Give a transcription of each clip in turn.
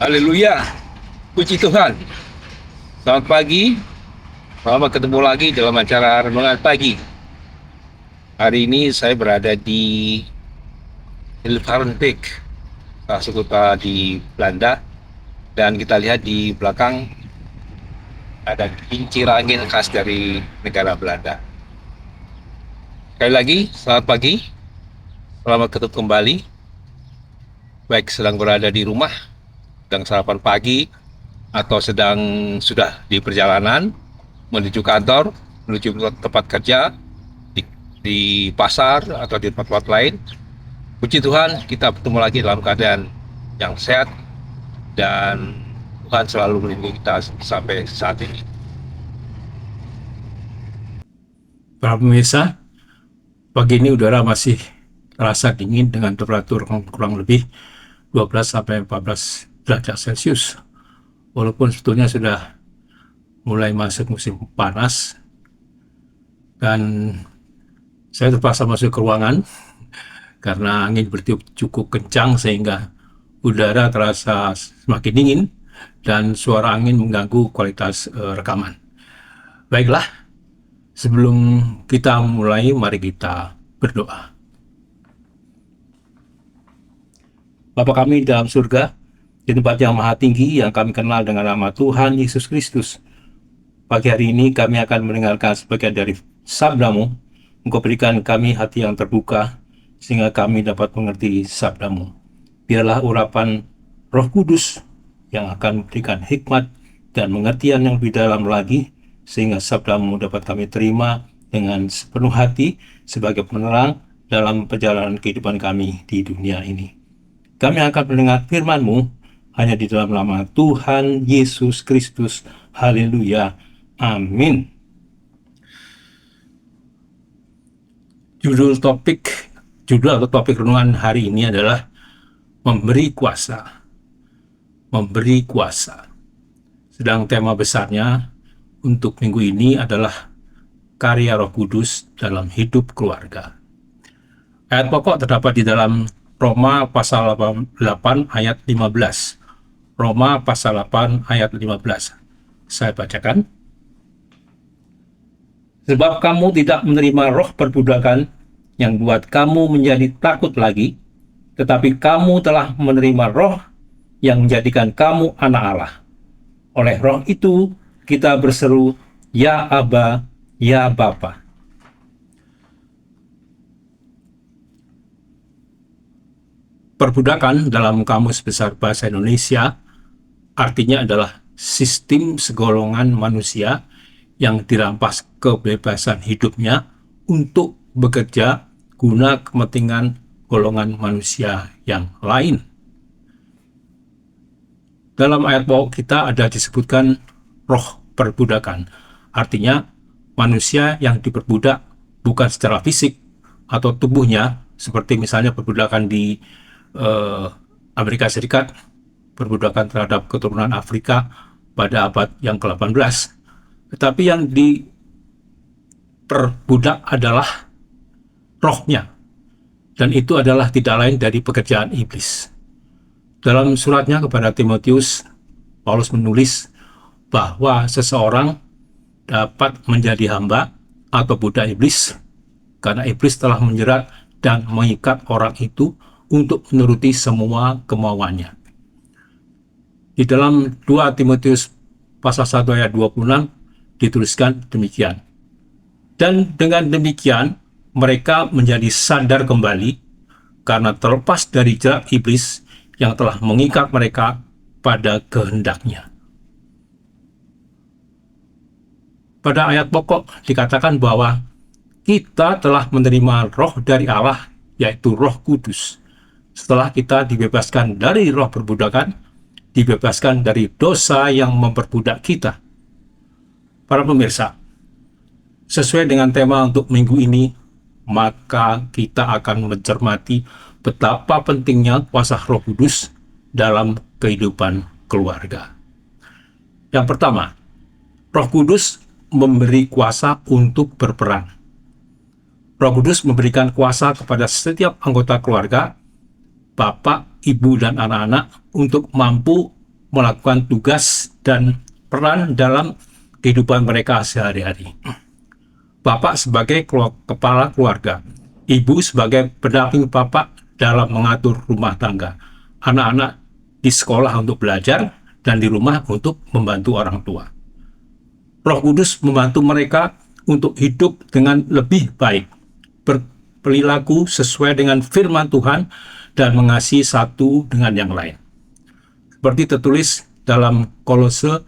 Haleluya, puji Tuhan. Selamat pagi, selamat ketemu lagi dalam acara Renungan Pagi. Hari ini saya berada di Hilvarenbeek, salah satu kota di Belanda. Dan kita lihat di belakang ada kincir angin khas dari negara Belanda. Sekali lagi, selamat pagi, selamat ketemu kembali. Baik sedang berada di rumah, sedang sarapan pagi, atau sedang sudah di perjalanan menuju kantor, menuju tempat kerja, di pasar atau di tempat-tempat lain. Puji Tuhan, kita bertemu lagi dalam keadaan yang sehat dan Tuhan selalu melindungi kita sampai saat ini. Para pemirsa, pagi ini udara masih terasa dingin dengan temperatur kurang lebih 12-14 derajat Celcius. Walaupun sebetulnya sudah mulai masuk musim panas, dan saya terpaksa masuk ke ruangan karena angin bertiup cukup kencang sehingga udara terasa semakin dingin dan suara angin mengganggu kualitas rekaman. Baiklah, sebelum kita mulai, mari kita berdoa. Bapa kami di dalam surga, di tempat yang maha tinggi yang kami kenal dengan nama Tuhan Yesus Kristus, pagi hari ini kami akan mendengarkan sebagian dari sabda-Mu. Engkau berikan kami hati yang terbuka sehingga kami dapat mengerti sabda-Mu. Biarlah urapan Roh Kudus yang akan memberikan hikmat dan pengertian yang lebih dalam lagi, sehingga sabda-Mu dapat kami terima dengan sepenuh hati sebagai penerang dalam perjalanan kehidupan kami di dunia ini. Kami akan mendengar firman-Mu hanya di dalam nama Tuhan Yesus Kristus. Haleluya. Amin. Judul atau topik renungan hari ini adalah memberi kuasa. Memberi kuasa. Sedang tema besarnya untuk minggu ini adalah karya Roh Kudus dalam hidup keluarga. Ayat pokok terdapat di dalam Roma pasal 8 ayat 15. Roma pasal 8 ayat 15. Saya bacakan. Sebab kamu tidak menerima roh perbudakan yang buat kamu menjadi takut lagi, tetapi kamu telah menerima roh yang menjadikan kamu anak Allah. Oleh roh itu kita berseru, Ya Aba, Ya Bapa. Perbudakan dalam Kamus Besar Bahasa Indonesia artinya adalah sistem segolongan manusia yang dirampas kebebasan hidupnya untuk bekerja guna kepentingan golongan manusia yang lain. Dalam ayat pokok kita ada disebutkan roh perbudakan. Artinya manusia yang diperbudak bukan secara fisik atau tubuhnya, seperti misalnya perbudakan di Amerika Serikat, perbudakan terhadap keturunan Afrika pada abad yang ke-18. Tetapi yang diperbudak adalah rohnya, dan itu adalah tidak lain dari pekerjaan iblis. Dalam suratnya kepada Timotius, Paulus menulis bahwa seseorang dapat menjadi hamba atau budak iblis karena iblis telah menjerat dan mengikat orang itu untuk menuruti semua kemauannya. Di dalam 2 Timotius pasal 1 ayat 26 dituliskan demikian. Dan dengan demikian mereka menjadi sadar kembali karena terlepas dari jerat iblis yang telah mengikat mereka pada kehendaknya. Pada ayat pokok dikatakan bahwa kita telah menerima roh dari Allah, yaitu Roh Kudus. Setelah kita dibebaskan dari roh perbudakan, dibebaskan dari dosa yang memperbudak kita. Para pemirsa, sesuai dengan tema untuk minggu ini, maka kita akan mencermati betapa pentingnya kuasa Roh Kudus dalam kehidupan keluarga. Yang pertama, Roh Kudus memberi kuasa untuk berperan. Roh Kudus memberikan kuasa kepada setiap anggota keluarga, bapak, ibu, dan anak-anak untuk mampu melakukan tugas dan peran dalam kehidupan mereka sehari-hari. Bapak sebagai kepala keluarga, ibu sebagai pendamping bapak dalam mengatur rumah tangga, anak-anak di sekolah untuk belajar, dan di rumah untuk membantu orang tua. Roh Kudus membantu mereka untuk hidup dengan lebih baik, berperilaku sesuai dengan firman Tuhan, dan mengasihi satu dengan yang lain. Seperti tertulis dalam Kolose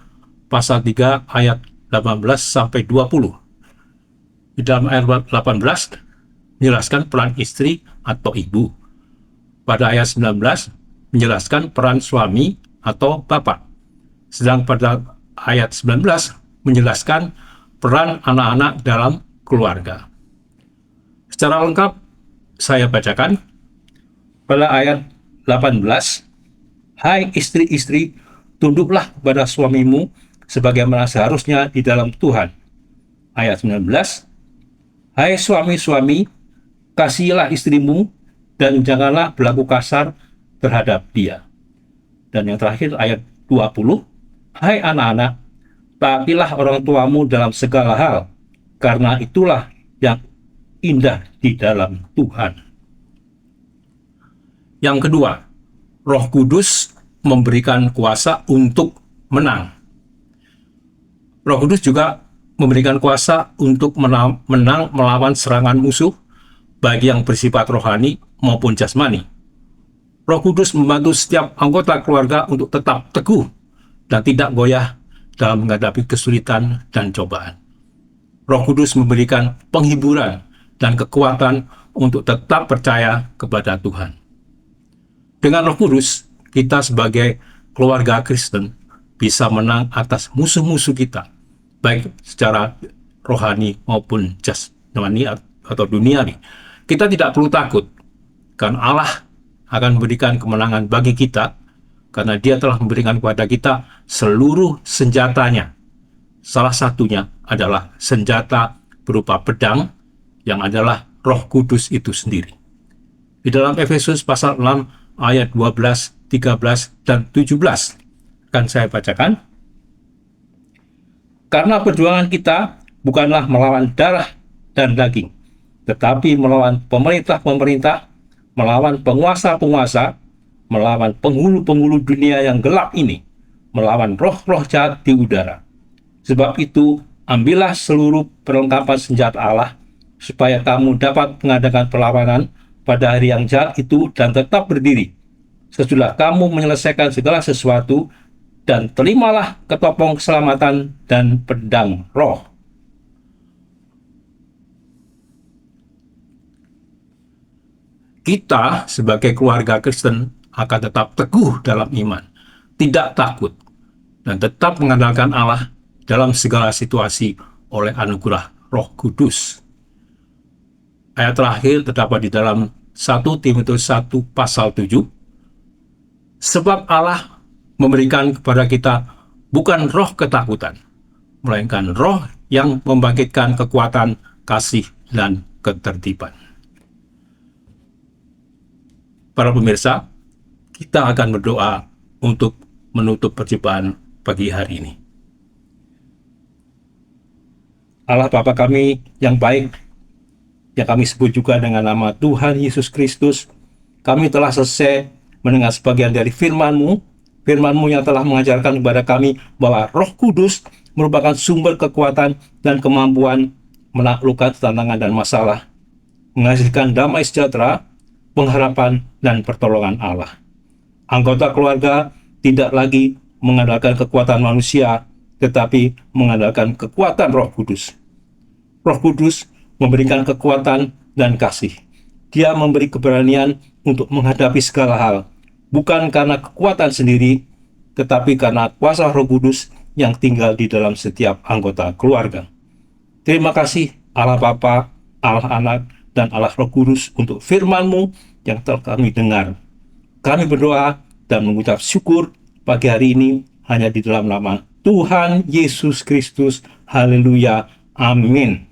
pasal 3 ayat 18-20. Di dalam ayat 18 menjelaskan peran istri atau ibu. Pada ayat 19 menjelaskan peran suami atau bapak. Sedang pada ayat 19 menjelaskan peran anak-anak dalam keluarga. Secara lengkap saya bacakan pada ayat 18. Hai istri-istri, tunduklah kepada suamimu sebagaimana seharusnya di dalam Tuhan. Ayat 19. Hai suami-suami, kasihilah istrimu dan janganlah berlaku kasar terhadap dia. Dan yang terakhir ayat 20. Hai anak-anak, taatilah orang tuamu dalam segala hal, karena itulah yang indah di dalam Tuhan. Yang kedua, Roh Kudus memberikan kuasa untuk menang. Roh Kudus juga memberikan kuasa untuk menang melawan serangan musuh, baik yang bersifat rohani maupun jasmani. Roh Kudus membantu setiap anggota keluarga untuk tetap teguh dan tidak goyah dalam menghadapi kesulitan dan cobaan. Roh Kudus memberikan penghiburan dan kekuatan untuk tetap percaya kepada Tuhan. Dengan Roh Kudus, kita sebagai keluarga Kristen bisa menang atas musuh-musuh kita, baik secara rohani maupun jasmani atau duniawi. Kita tidak perlu takut, karena Allah akan memberikan kemenangan bagi kita, karena Dia telah memberikan kepada kita seluruh senjatanya. Salah satunya adalah senjata berupa pedang, yang adalah Roh Kudus itu sendiri. Di dalam Efesus pasal 6 ayat 12, 13, dan 17 akan saya bacakan. Karena perjuangan kita bukanlah melawan darah dan daging, tetapi melawan pemerintah-pemerintah, melawan penguasa-penguasa, melawan penghulu-penghulu dunia yang gelap ini, melawan roh-roh jahat di udara. Sebab itu, ambillah seluruh perlengkapan senjata Allah, supaya kamu dapat mengadakan perlawanan pada hari yang jahat itu dan tetap berdiri. Sesudah kamu menyelesaikan segala sesuatu, dan terimalah ketopong keselamatan dan pedang roh. Kita sebagai keluarga Kristen akan tetap teguh dalam iman, tidak takut, dan tetap mengandalkan Allah dalam segala situasi oleh anugerah Roh Kudus. Ayat terakhir terdapat di dalam 1 Timotius 1 pasal 7. Sebab Allah memberikan kepada kita bukan roh ketakutan, melainkan roh yang membangkitkan kekuatan, kasih, dan ketertiban. Para pemirsa, kita akan berdoa untuk menutup perjumpaan pagi hari ini. Allah Bapa kami yang baik, yang kami sebut juga dengan nama Tuhan Yesus Kristus, kami telah selesai mendengar sebagian dari firman-Mu yang telah mengajarkan kepada kami bahwa Roh Kudus merupakan sumber kekuatan dan kemampuan menaklukkan tantangan dan masalah, menghasilkan damai sejahtera, pengharapan, dan pertolongan Allah. Anggota keluarga tidak lagi mengandalkan kekuatan manusia, tetapi mengandalkan kekuatan Roh Kudus. Roh Kudus memberikan kekuatan dan kasih. Dia memberi keberanian untuk menghadapi segala hal, bukan karena kekuatan sendiri, tetapi karena kuasa Roh Kudus yang tinggal di dalam setiap anggota keluarga. Terima kasih Allah Bapa, Allah Anak, dan Allah Roh Kudus untuk firman-Mu yang telah kami dengar. Kami berdoa dan mengucap syukur pagi hari ini hanya di dalam nama Tuhan Yesus Kristus. Haleluya. Amin.